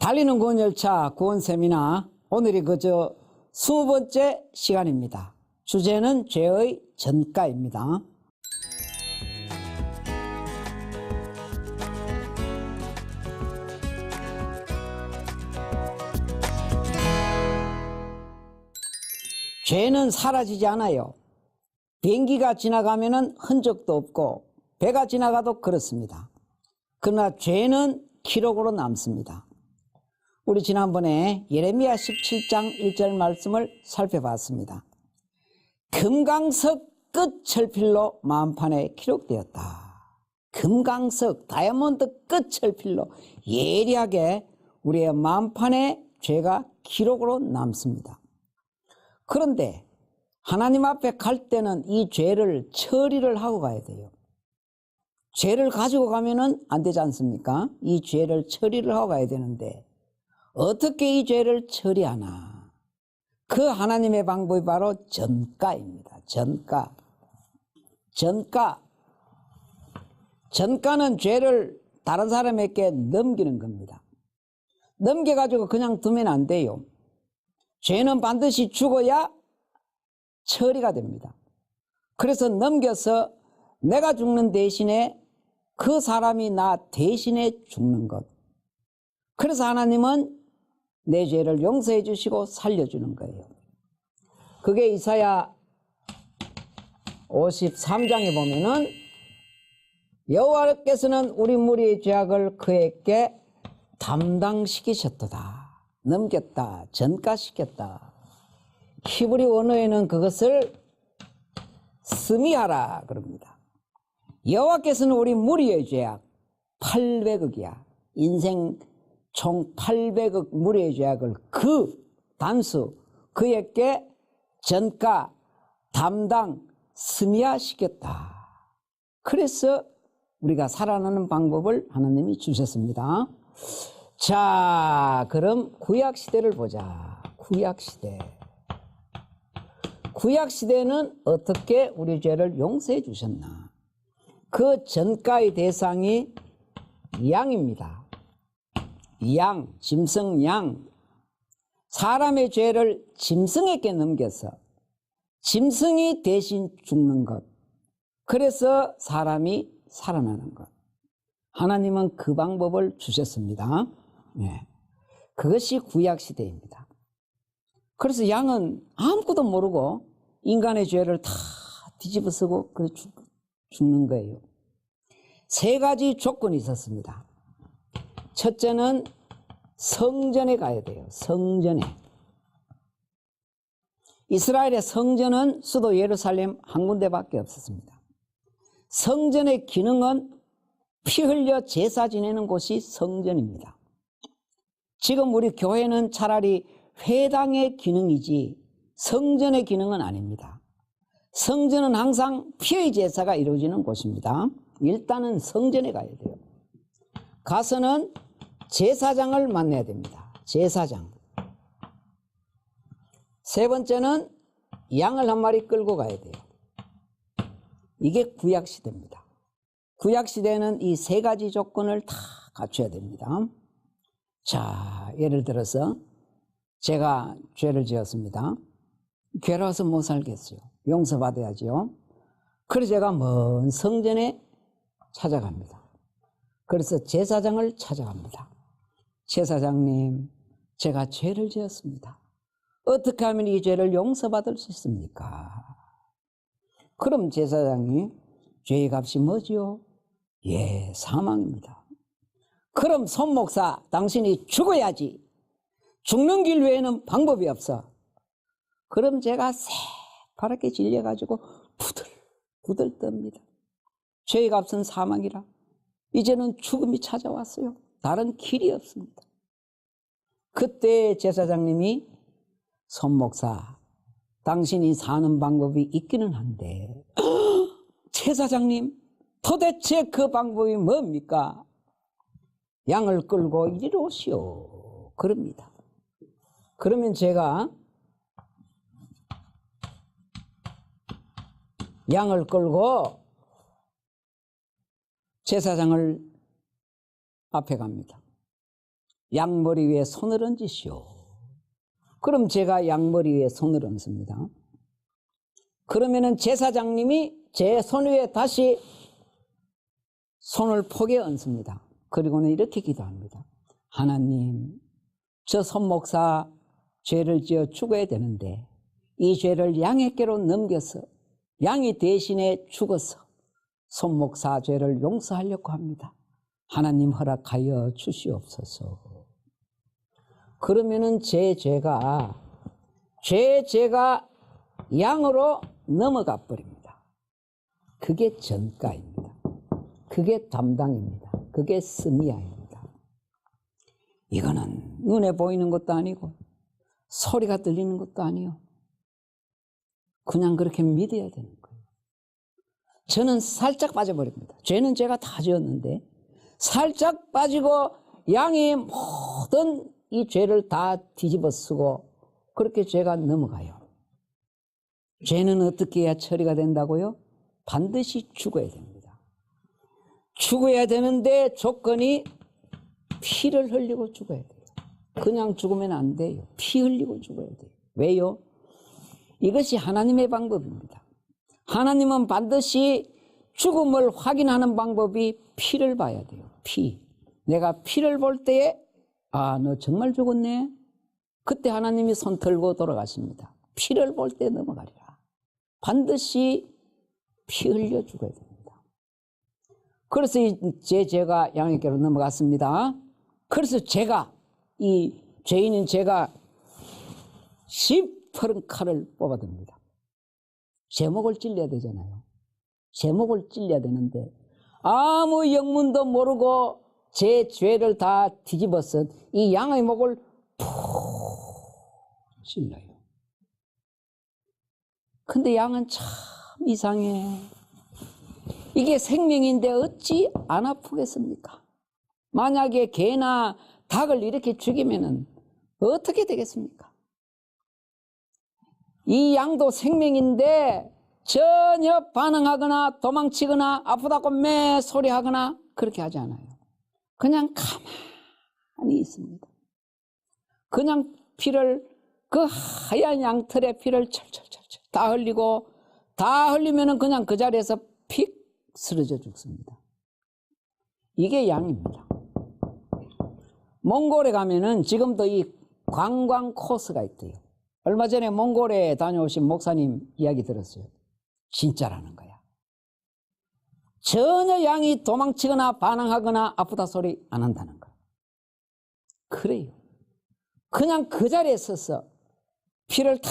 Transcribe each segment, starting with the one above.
달리는 구원열차 구원세미나 오늘이 그저 20번째 시간입니다. 주제는 죄의 전가입니다. 죄는 사라지지 않아요. 비행기가 지나가면 흔적도 없고 배가 지나가도 그렇습니다. 그러나 죄는 기록으로 남습니다. 우리 지난번에 예레미야 17장 1절 말씀을 살펴봤습니다. 금강석 끝 철필로 마음판에 기록되었다. 금강석, 다이아몬드 끝 철필로 예리하게 우리의 마음판에 죄가 기록으로 남습니다. 그런데 하나님 앞에 갈 때는 이 죄를 처리를 하고 가야 돼요. 죄를 가지고 가면은 안 되지 않습니까? 이 죄를 처리를 하고 가야 되는데 어떻게 이 죄를 처리하나? 그 하나님의 방법이 바로 전가입니다. 전가. 전가는 죄를 다른 사람에게 넘기는 겁니다. 넘겨가지고 그냥 두면 안 돼요. 죄는 반드시 죽어야 처리가 됩니다. 그래서 넘겨서 내가 죽는 대신에 그 사람이 나 대신에 죽는 것. 그래서 하나님은 내 죄를 용서해 주시고 살려주는 거예요. 그게 이사야 53장에 보면은 여호와께서는 우리 무리의 죄악을 그에게 담당시키셨도다. 넘겼다. 전가시켰다. 히브리 원어에는 그것을 스미하라 그럽니다. 여호와께서는 우리 무리의 죄악 800억이야. 인생 총 800억 무리의 죄악을 그 단수 그에게 전가 담당 스미화시켰다. 그래서 우리가 살아나는 방법을 하나님이 주셨습니다. 자, 그럼 구약시대를 보자. 구약시대는 어떻게 우리 죄를 용서해 주셨나? 그 전가의 대상이 양입니다. 양, 짐승 양. 사람의 죄를 짐승에게 넘겨서 짐승이 대신 죽는 것. 그래서 사람이 살아나는 것. 하나님은 그 방법을 주셨습니다. 네. 그것이 구약시대입니다. 그래서 양은 아무것도 모르고 인간의 죄를 다 뒤집어쓰고 죽는 거예요. 세 가지 조건이 있었습니다. 첫째는 성전에 가야 돼요. 성전에. 이스라엘의 성전은 수도 예루살렘 한 군데밖에 없었습니다. 성전의 기능은 피 흘려 제사 지내는 곳이 성전입니다. 지금 우리 교회는 차라리 회당의 기능이지 성전의 기능은 아닙니다. 성전은 항상 피의 제사가 이루어지는 곳입니다. 일단은 성전에 가야 돼요. 가서는 제사장을 만나야 됩니다. 제사장. 세 번째는 양을 한 마리 끌고 가야 돼요. 이게 구약시대입니다. 구약시대는 이 세 가지 조건을 다 갖춰야 됩니다. 자, 예를 들어서 제가 죄를 지었습니다. 괴로워서 못 살겠어요. 용서받아야죠. 그래서 제가 먼 성전에 찾아갑니다. 그래서 제사장을 찾아갑니다. 제사장님, 제가 죄를 지었습니다. 어떻게 하면 이 죄를 용서받을 수 있습니까? 그럼 제사장이 죄의 값이 뭐지요? 예, 사망입니다. 그럼 손목사, 당신이 죽어야지. 죽는 길 외에는 방법이 없어. 그럼 제가 새파랗게 질려가지고 부들부들 떱니다. 죄의 값은 사망이라. 이제는 죽음이 찾아왔어요. 다른 길이 없습니다. 그때 제사장님이 손목사, 당신이 사는 방법이 있기는 한데 제사장님, 도대체 그 방법이 뭡니까? 양을 끌고 이리로 오시오. 그럽니다. 그러면 제가 양을 끌고 제사장을 앞에 갑니다. 양머리 위에 손을 얹으시오. 그럼 제가 양머리 위에 손을 얹습니다. 그러면은 제사장님이 제 손 위에 다시 손을 포개 얹습니다. 그리고는 이렇게 기도합니다. 하나님, 저 손목사 죄를 지어 죽어야 되는데 이 죄를 양에게로 넘겨서 양이 대신에 죽어서 손목사 죄를 용서하려고 합니다. 하나님 허락하여 주시옵소서. 그러면은 제 죄가 양으로 넘어가 버립니다. 그게 전가입니다. 그게 담당입니다. 그게 스미야입니다. 이거는 눈에 보이는 것도 아니고 소리가 들리는 것도 아니요. 그냥 그렇게 믿어야 되는 거예요. 저는 살짝 빠져버립니다. 죄는 제가 다 지었는데 살짝 빠지고 양이 모든 이 죄를 다 뒤집어 쓰고 그렇게 죄가 넘어가요. 죄는 어떻게 해야 처리가 된다고요? 반드시 죽어야 됩니다. 죽어야 되는데 조건이 피를 흘리고 죽어야 돼요. 그냥 죽으면 안 돼요. 피 흘리고 죽어야 돼요. 왜요? 이것이 하나님의 방법입니다. 하나님은 반드시 죽음을 확인하는 방법이 피를 봐야 돼요. 피. 내가 피를 볼 때에 아, 너 정말 죽었네? 그때 하나님이 손 들고 돌아가십니다. 피를 볼 때 넘어가리라. 반드시 피 흘려 죽어야 됩니다. 그래서 제 죄가 양에게로 넘어갔습니다. 그래서 이 죄인인 제가 시퍼런 칼을 뽑아듭니다. 제목을 찔려야 되잖아요. 제목을 찔려야 되는데 아무 영문도 모르고 제 죄를 다 뒤집어서 이 양의 목을 푹 찔러요. 근데 양은 참 이상해. 이게 생명인데 어찌 안 아프겠습니까? 만약에 개나 닭을 이렇게 죽이면은 어떻게 되겠습니까? 이 양도 생명인데 전혀 반응하거나 도망치거나 아프다고 매 소리하거나 그렇게 하지 않아요. 그냥 가만히 있습니다. 그냥 피를 그 하얀 양털의 피를 철철철철 다 흘리고 다 흘리면은 그냥 그 자리에서 픽 쓰러져 죽습니다. 이게 양입니다. 몽골에 가면은 지금도 이 관광 코스가 있대요. 얼마 전에 몽골에 다녀오신 목사님 이야기 들었어요. 진짜라는 거야. 전혀 양이 도망치거나 반항하거나 아프다 소리 안 한다는 거야. 그래요. 그냥 그 자리에 서서 피를 다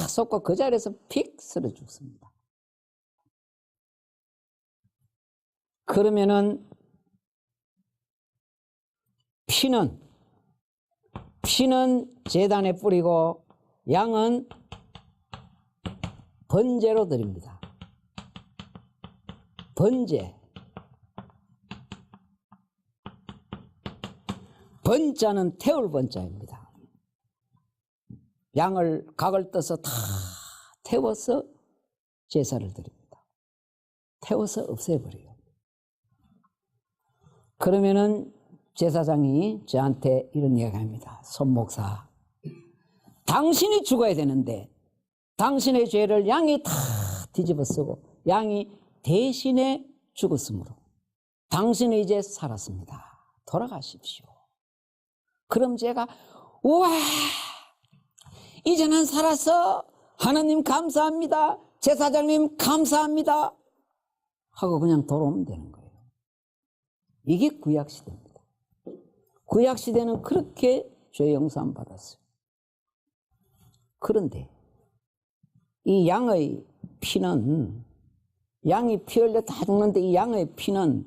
쏟고 그 자리에서 픽 쓰러 죽습니다. 그러면은 피는 제단에 뿌리고 양은 번제로 드립니다. 번제. 번자는 태울 번자입니다. 양을 각을 떠서 다 태워서 제사를 드립니다. 태워서 없애버려요. 그러면은 제사장이 저한테 이런 이야기합니다. 손목사, 당신이 죽어야 되는데 당신의 죄를 양이 다 뒤집어 쓰고 양이 대신에 죽었으므로 당신은 이제 살았습니다. 돌아가십시오. 그럼 제가 우와, 이제는 살았어. 하나님 감사합니다. 제사장님 감사합니다. 하고 그냥 돌아오면 되는 거예요. 이게 구약시대입니다. 구약시대는 그렇게 죄 용서함 받았어요. 그런데 이 양의 피는, 양이 피 흘려 다 죽는데 이 양의 피는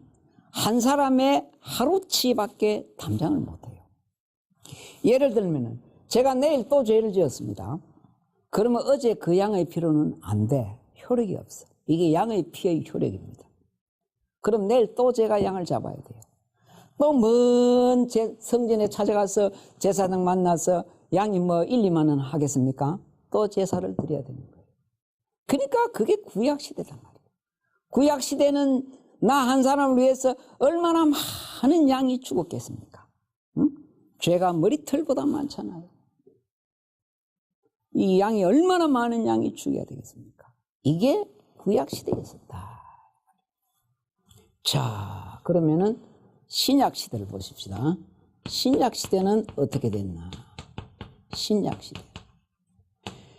한 사람의 하루치밖에 담장을 못해요. 예를 들면 제가 내일 또 죄를 지었습니다. 그러면 어제 그 양의 피로는 안 돼. 효력이 없어. 이게 양의 피의 효력입니다. 그럼 내일 또 제가 양을 잡아야 돼요. 또 먼 성전에 찾아가서 제사장 만나서 양이 뭐 1, 2만 원 하겠습니까? 또 제사를 드려야 되는 거예요. 그러니까 그게 구약시대단 말이에요. 구약시대는 나 한 사람을 위해서 얼마나 많은 양이 죽었겠습니까? 응? 죄가 머리털보다 많잖아요. 이 양이 얼마나 많은 양이 죽여야 되겠습니까? 이게 구약시대에 있었다. 자, 그러면은 신약시대를 보십시다. 신약시대는 어떻게 됐나?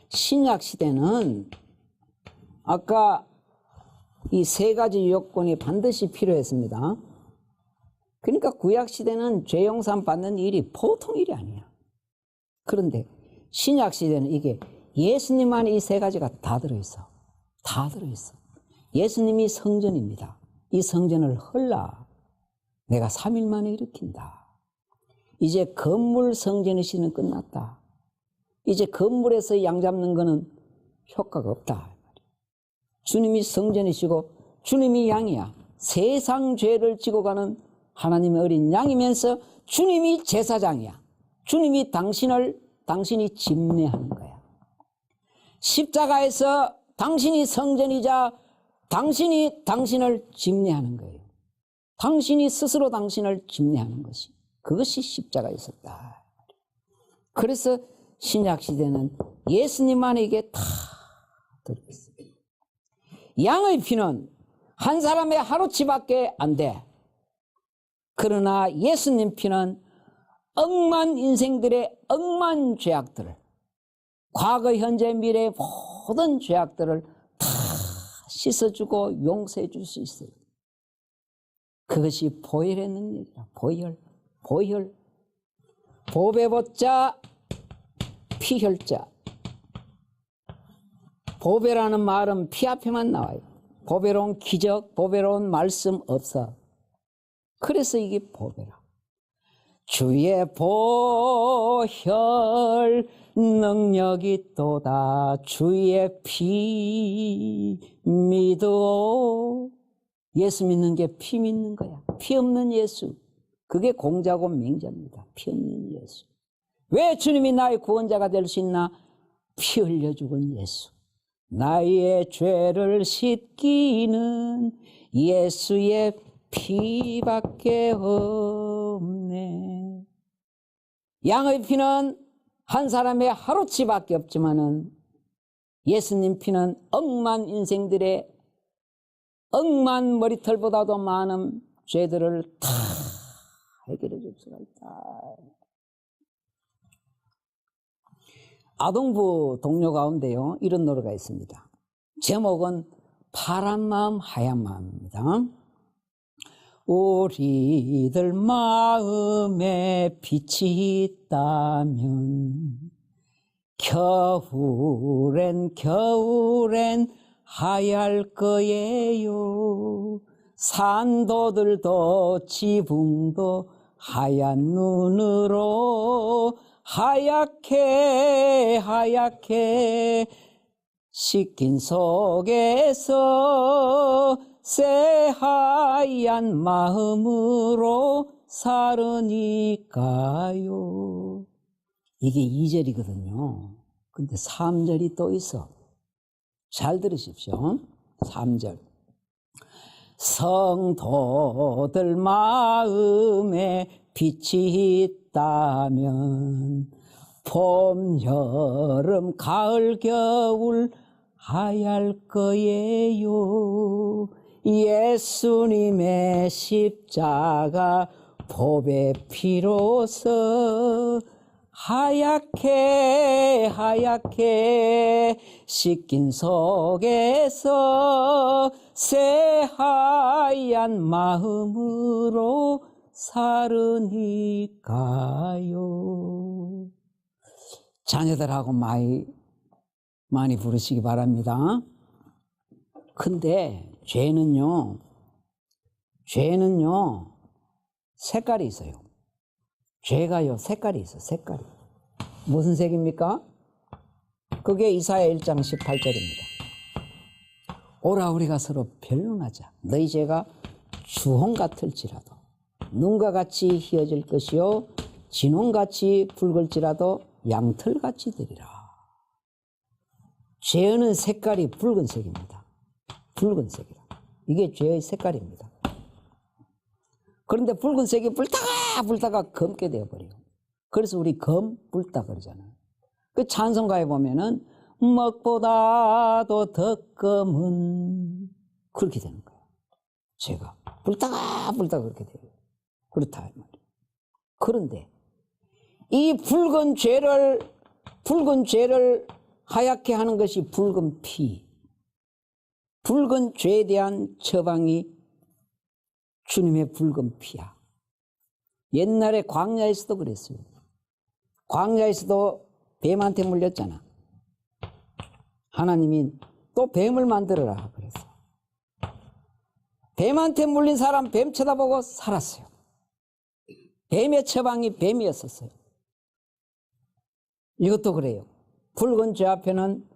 신약시대는 아까 이 세 가지 요건이 반드시 필요했습니다. 그러니까 구약시대는 죄용산 받는 일이 보통 일이 아니야. 그런데 신약시대는 이게 예수님 안에 이 세 가지가 다 들어있어. 다 들어있어. 예수님이 성전입니다. 이 성전을 헐라. 내가 3일 만에 일으킨다. 이제 건물 성전의 시는 끝났다. 이제 건물에서 양 잡는 거는 효과가 없다. 주님이 성전이시고 주님이 양이야. 세상 죄를 지고 가는 하나님의 어린 양이면서 주님이 제사장이야. 주님이 당신이 집례하는 거야. 십자가에서 당신이 성전이자 당신이 당신을 집례하는 거예요. 당신이 스스로 당신을 집례하는 것이, 그것이 십자가에 있었다. 그래서 신약시대는 예수님 안에 이게 다 들어있어요. 양의 피는 한 사람의 하루치밖에 안 돼. 그러나 예수님 피는 억만 인생들의 억만 죄악들을, 과거, 현재, 미래의 모든 죄악들을 다 씻어주고 용서해 줄 수 있어요. 그것이 보혈의 능력이야. 보혈. 보배보자 피혈자. 보배라는 말은 피 앞에만 나와요. 보배로운 기적, 보배로운 말씀 없어. 그래서 이게 보배라. 주의 보혈 능력이 또다 주의 피 믿어. 예수 믿는 게 피 믿는 거야. 피 없는 예수. 그게 공자고 맹자입니다. 피 없는 예수. 왜 주님이 나의 구원자가 될 수 있나? 피 흘려 죽은 예수. 나의 죄를 씻기는 예수의 피밖에 없네. 양의 피는 한 사람의 하루치밖에 없지만은 예수님 피는 억만 인생들의 억만 머리털보다도 많은 죄들을 다 해결해 줄 수가 있다. 아동부 동요 가운데요, 이런 노래가 있습니다. 제목은 파란 마음 하얀 마음입니다. 우리들 마음에 빛이 있다면 겨울엔 하얄 거예요. 산도들도 지붕도 하얀 눈으로 하얗게 씻긴 속에서 새하얀 마음으로 살으니까요. 이게 2절이거든요. 근데 3절이 또 있어. 잘 들으십시오. 3절. 성도들 마음에 빛이 있다면 봄, 여름, 가을, 겨울 하얄 거예요. 예수님의 십자가 보배 피로서 하얗게 씻긴 속에서 새하얀 마음으로 살으니까요. 자녀들하고 많이 부르시기 바랍니다. 근데 죄는요 색깔이 있어요. 죄가요 색깔이 있어. 색깔이 무슨 색입니까? 그게 이사야 1장 18절입니다. 오라 우리가 서로 변론하자. 너희 죄가 주홍 같을지라도 눈과 같이 희어질 것이요 진홍같이 붉을지라도 양털같이 되리라. 죄는 색깔이 붉은색입니다. 붉은색이라. 이게 죄의 색깔입니다. 그런데 붉은색이 불다가 검게 되어버려요. 그래서 우리 검 불다 그러잖아요. 그 찬송가에 보면은 먹보다도 더 검은 그렇게 되는 거예요. 죄가 불다가 그렇게 돼요. 그렇다 이 말이에요. 그런데 이 붉은 죄를 하얗게 하는 것이 붉은 피, 붉은 죄에 대한 처방이 주님의 붉은 피야. 옛날에 광야에서도 그랬어요. 광야에서도 뱀한테 물렸잖아. 하나님이 또 뱀을 만들어라 그랬어. 뱀한테 물린 사람 뱀 쳐다보고 살았어요. 뱀의 처방이 뱀이었었어요. 이것도 그래요. 붉은 죄 앞에는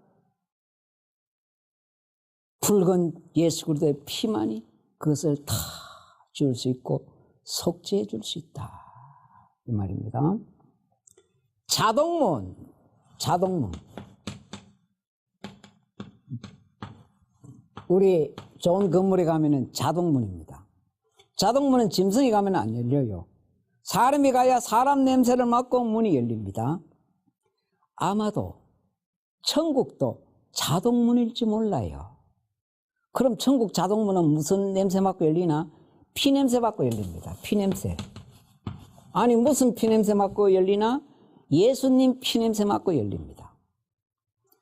붉은 예수 그리스도의 피만이 그것을 다 지울 수 있고 속죄해 줄 수 있다 이 말입니다. 자동문 우리 좋은 건물에 가면은 자동문입니다. 자동문은 짐승이 가면 안 열려요. 사람이 가야 사람 냄새를 맡고 문이 열립니다. 아마도 천국도 자동문일지 몰라요. 그럼 천국 자동문은 무슨 냄새 맡고 열리나? 피냄새 맡고 열립니다. 피냄새. 아니 무슨 피냄새 맡고 열리나? 예수님 피냄새 맡고 열립니다.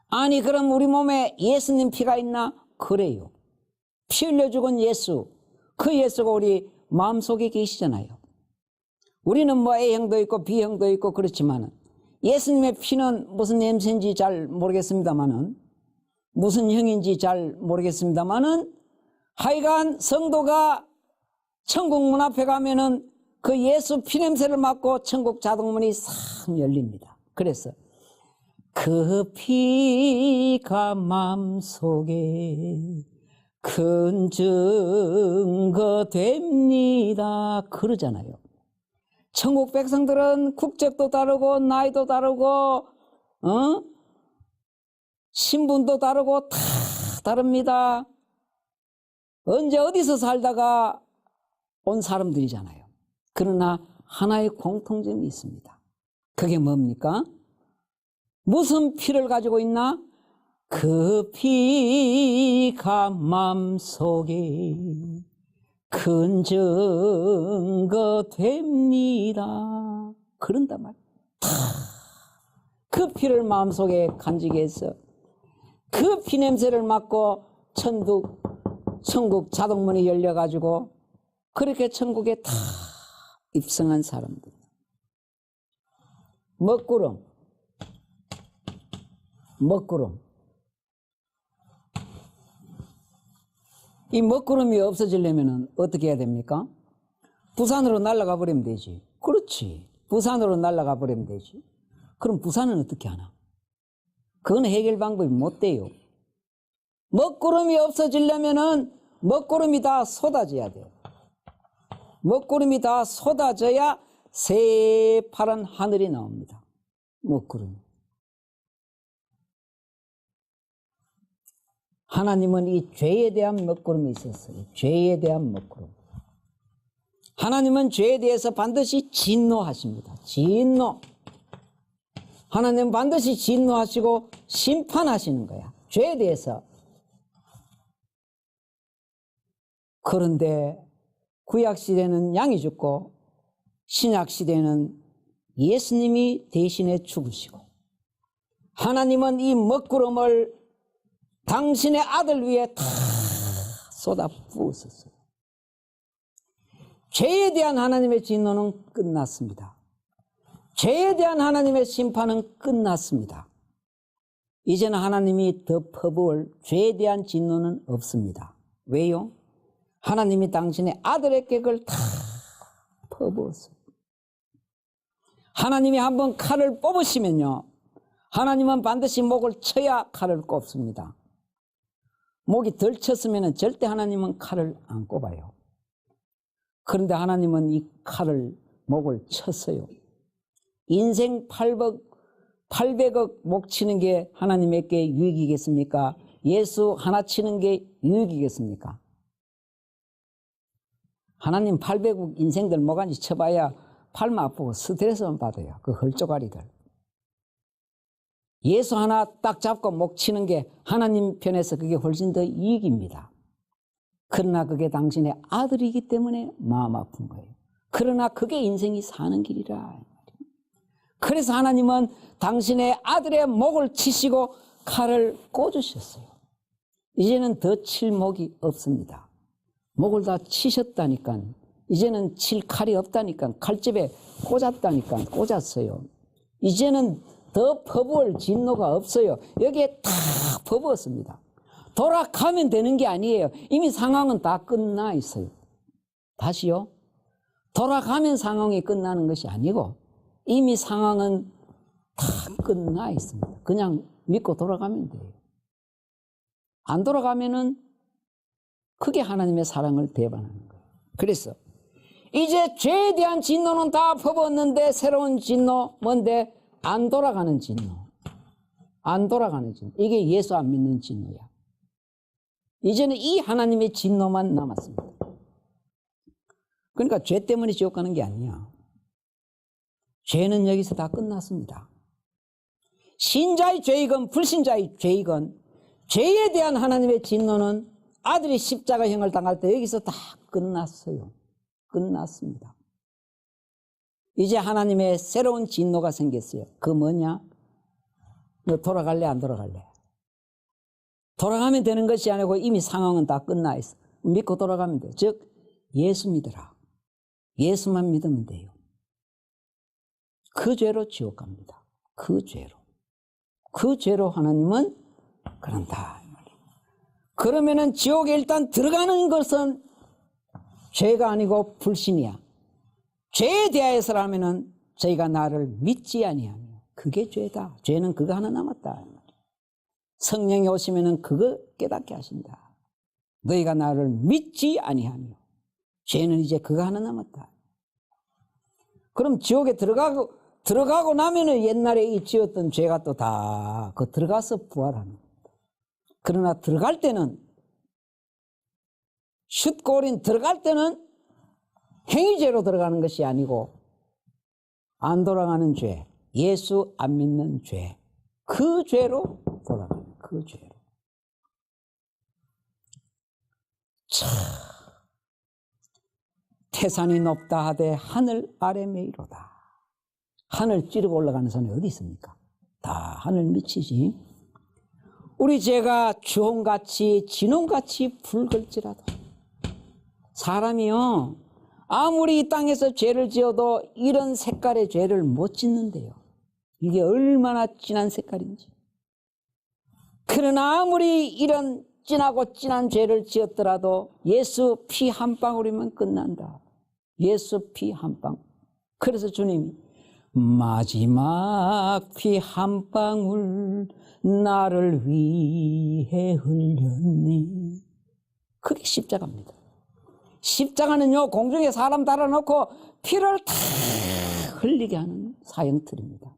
아니 그럼 우리 몸에 예수님 피가 있나? 그래요. 피 흘려 죽은 예수, 그 예수가 우리 마음속에 계시잖아요. 우리는 뭐 A형도 있고 B형도 있고 그렇지만은 예수님의 피는 무슨 냄새인지 잘 모르겠습니다만은 무슨 형인지 잘 모르겠습니다만은 하여간 성도가 천국 문 앞에 가면은 그 예수 피냄새를 맡고 천국 자동문이 싹 열립니다. 그래서 그 피가 마음속에 큰 증거 됩니다 그러잖아요. 천국 백성들은 국적도 다르고 나이도 다르고 신분도 다르고 다 다릅니다. 언제 어디서 살다가 온 사람들이잖아요. 그러나 하나의 공통점이 있습니다. 그게 뭡니까? 무슨 피를 가지고 있나? 그 피가 마음속에 큰 증거 됩니다. 그런단 말이에요. 그 피를 마음속에 간직해 해서 그 피냄새를 맡고 천국 자동문이 열려가지고 그렇게 천국에 다 입성한 사람들. 먹구름. 이 먹구름이 없어지려면 어떻게 해야 됩니까? 부산으로 날아가 버리면 되지. 그렇지. 부산으로 날아가 버리면 되지. 그럼 부산은 어떻게 하나? 그건 해결 방법이 못 돼요. 먹구름이 없어지려면은 먹구름이 다 쏟아져야 돼요. 먹구름이 다 쏟아져야 새파란 하늘이 나옵니다. 먹구름이. 하나님은 이 죄에 대한 먹구름이 있었어요. 죄에 대한 먹구름. 하나님은 죄에 대해서 반드시 진노하십니다. 진노. 하나님은 반드시 진노하시고 심판하시는 거야. 죄에 대해서. 그런데 구약시대는 양이 죽고 신약시대는 예수님이 대신에 죽으시고 하나님은 이 먹구름을 당신의 아들 위에 다 쏟아 부었었어요. 죄에 대한 하나님의 진노는 끝났습니다. 죄에 대한 하나님의 심판은 끝났습니다. 이제는 하나님이 더 퍼부을 죄에 대한 진노는 없습니다. 왜요? 하나님이 당신의 아들에게 그걸 다 퍼부었어요. 하나님이 한번 칼을 뽑으시면요, 하나님은 반드시 목을 쳐야 칼을 꼽습니다. 목이 덜 쳤으면 절대 하나님은 칼을 안 꼽아요. 그런데 하나님은 이 칼을 목을 쳤어요. 인생 800억 목 치는 게 하나님에게 유익이겠습니까? 예수 하나 치는 게 유익이겠습니까? 하나님 800억 인생들 뭐간지 쳐봐야 팔만 아프고 스트레스만 받아요. 그 헐쪼가리들. 예수 하나 딱 잡고 목 치는 게 하나님 편에서 그게 훨씬 더 이익입니다. 그러나 그게 당신의 아들이기 때문에 마음 아픈 거예요. 그러나 그게 인생이 사는 길이라. 그래서 하나님은 당신의 아들의 목을 치시고 칼을 꽂으셨어요. 이제는 더 칠 목이 없습니다. 목을 다 치셨다니까. 이제는 칠 칼이 없다니까. 칼집에 꽂았다니까. 꽂았어요. 이제는 더 퍼부을 진노가 없어요. 여기에 다 퍼부었습니다. 돌아가면 되는 게 아니에요. 이미 상황은 다 끝나 있어요. 다시요. 돌아가면 상황이 끝나는 것이 아니고 이미 상황은 다 끝나 있습니다. 그냥 믿고 돌아가면 돼요. 안 돌아가면은 그게 하나님의 사랑을 배반하는 거예요. 그래서 이제 죄에 대한 진노는 다 퍼부었는데 새로운 진노 뭔데? 안 돌아가는 진노. 안 돌아가는 진노. 이게 예수 안 믿는 진노야. 이제는 이 하나님의 진노만 남았습니다. 그러니까 죄 때문에 지옥 가는 게 아니야. 죄는 여기서 다 끝났습니다. 신자의 죄이건 불신자의 죄이건 죄에 대한 하나님의 진노는 아들이 십자가형을 당할 때 여기서 다 끝났어요. 끝났습니다. 이제 하나님의 새로운 진노가 생겼어요. 그 뭐냐? 너 돌아갈래 안 돌아갈래? 돌아가면 되는 것이 아니고 이미 상황은 다 끝나 있어. 믿고 돌아가면 돼. 즉 예수 믿어라. 예수만 믿으면 돼요. 그 죄로 지옥 갑니다. 그 죄로. 그 죄로 하나님은 그런다. 그러면은 지옥에 일단 들어가는 것은 죄가 아니고 불신이야. 죄에 대하여서라면은 저희가 나를 믿지 아니하며 그게 죄다. 죄는 그거 하나 남았다. 성령이 오시면은 그거 깨닫게 하신다. 너희가 나를 믿지 아니하며 죄는 이제 그거 하나 남았다. 그럼 지옥에 들어가고 나면은 옛날에 이 지었던 죄가 또 다 그 들어가서 부활하는 겁니다. 그러나 들어갈 때는 슛골인 들어갈 때는 행위죄로 들어가는 것이 아니고 안 돌아가는 죄, 예수 안 믿는 죄, 그 죄로 돌아가는 그 죄로. 참 태산이 높다 하되 하늘 아래 매이로다. 하늘 찌르고 올라가는 산이 어디 있습니까? 다 하늘 밑이지. 우리 죄가 주홍같이 진홍같이 붉을지라도 사람이요 아무리 이 땅에서 죄를 지어도 이런 색깔의 죄를 못 짓는데요. 이게 얼마나 진한 색깔인지. 그러나 아무리 이런 진하고 진한 죄를 지었더라도 예수 피 한 방울이면 끝난다. 예수 피 한 방울. 그래서 주님이 마지막 피 한 방울 나를 위해 흘렸니. 그게 십자가입니다. 십자가는요 공중에 사람 달아놓고 피를 다 흘리게 하는 사형틀입니다.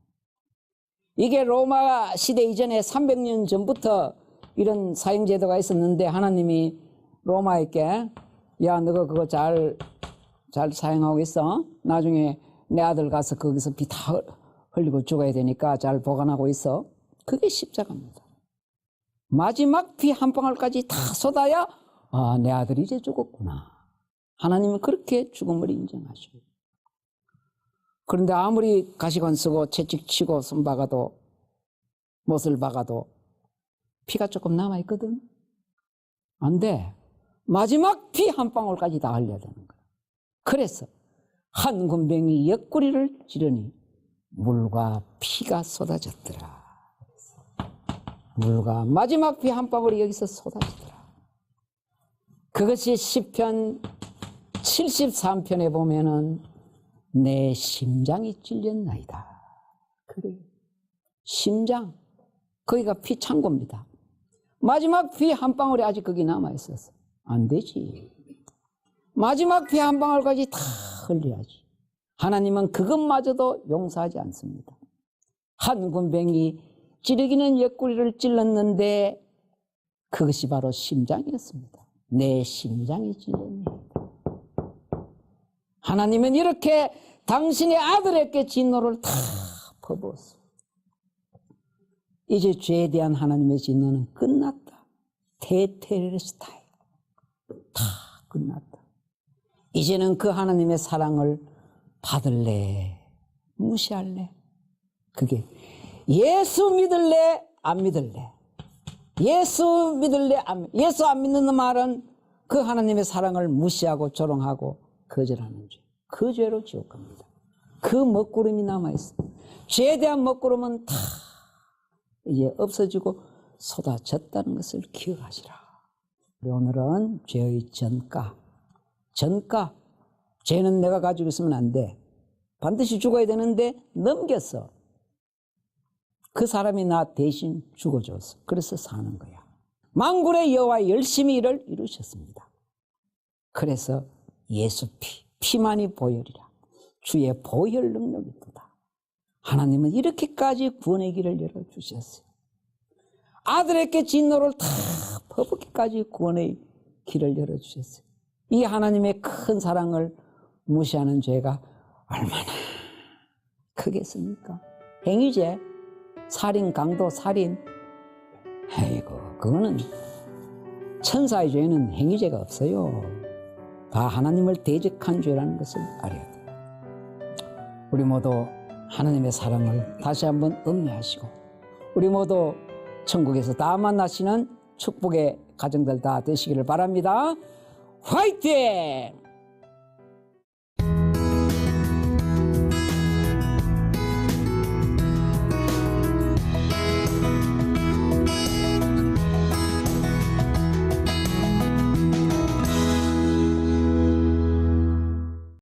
이게 로마 시대 이전에 300년 전부터 이런 사형제도가 있었는데 하나님이 로마에게 야 너가 그거 잘 사용하고 있어. 나중에 내 아들 가서 거기서 피 다 흘리고 죽어야 되니까 잘 보관하고 있어. 그게 십자가입니다. 마지막 피 한 방울까지 다 쏟아야 아, 내 아들이 이제 죽었구나. 하나님은 그렇게 죽음을 인정하시고. 그런데 아무리 가시관 쓰고 채찍치고 손 박아도 못을 박아도 피가 조금 남아있거든. 안 돼. 마지막 피 한 방울까지 다 흘려야 되는 거야. 그래서 한 군병이 옆구리를 찌르니 물과 피가 쏟아졌더라. 물과 마지막 피 한 방울이 여기서 쏟아지더라. 그것이 시편 73편에 보면은 내 심장이 찔렸나이다. 그래. 심장. 거기가 피 창고입니다. 마지막 피 한 방울이 아직 거기 남아있었어. 안 되지. 마지막 피 한 방울까지 다 흘려야지. 하나님은 그것마저도 용서하지 않습니다. 한 군병이 찌르기는 옆구리를 찔렀는데 그것이 바로 심장이었습니다. 내 심장이 찔렸네. 하나님은 이렇게 당신의 아들에게 진노를 다 퍼부었어. 이제 죄에 대한 하나님의 진노는 끝났다. 테텔레스타이. 다 끝났다. 이제는 그 하나님의 사랑을 받을래? 무시할래? 그게 예수 믿을래? 안 믿을래? 예수 믿을래? 예수 안 믿는 말은 그 하나님의 사랑을 무시하고 조롱하고 거절하는 죄. 그 죄로 지옥 갑니다. 그 먹구름이 남아있어. 죄에 대한 먹구름은 다 이제 없어지고 쏟아졌다는 것을 기억하시라. 오늘은 죄의 전가. 죄는 내가 가지고 있으면 안 돼. 반드시 죽어야 되는데 넘겼어. 그 사람이 나 대신 죽어줬어. 그래서 사는 거야. 만군의 여호와 열심히 일을 이루셨습니다. 그래서 예수 피만이 보혈이라. 주의 보혈 능력이 있다. 하나님은 이렇게까지 구원의 길을 열어주셨어요. 아들에게 진노를 다 퍼붓기까지 구원의 길을 열어주셨어요. 이 하나님의 큰 사랑을 무시하는 죄가 얼마나 크겠습니까? 행위죄, 살인, 강도, 살인. 아이고, 그거는 천사의 죄는 행위죄가 없어요. 다 하나님을 대적한 죄라는 것을 알아야 돼요. 우리 모두 하나님의 사랑을 다시 한번 음미하시고, 우리 모두 천국에서 다 만나시는 축복의 가정들 다 되시기를 바랍니다. 화이팅!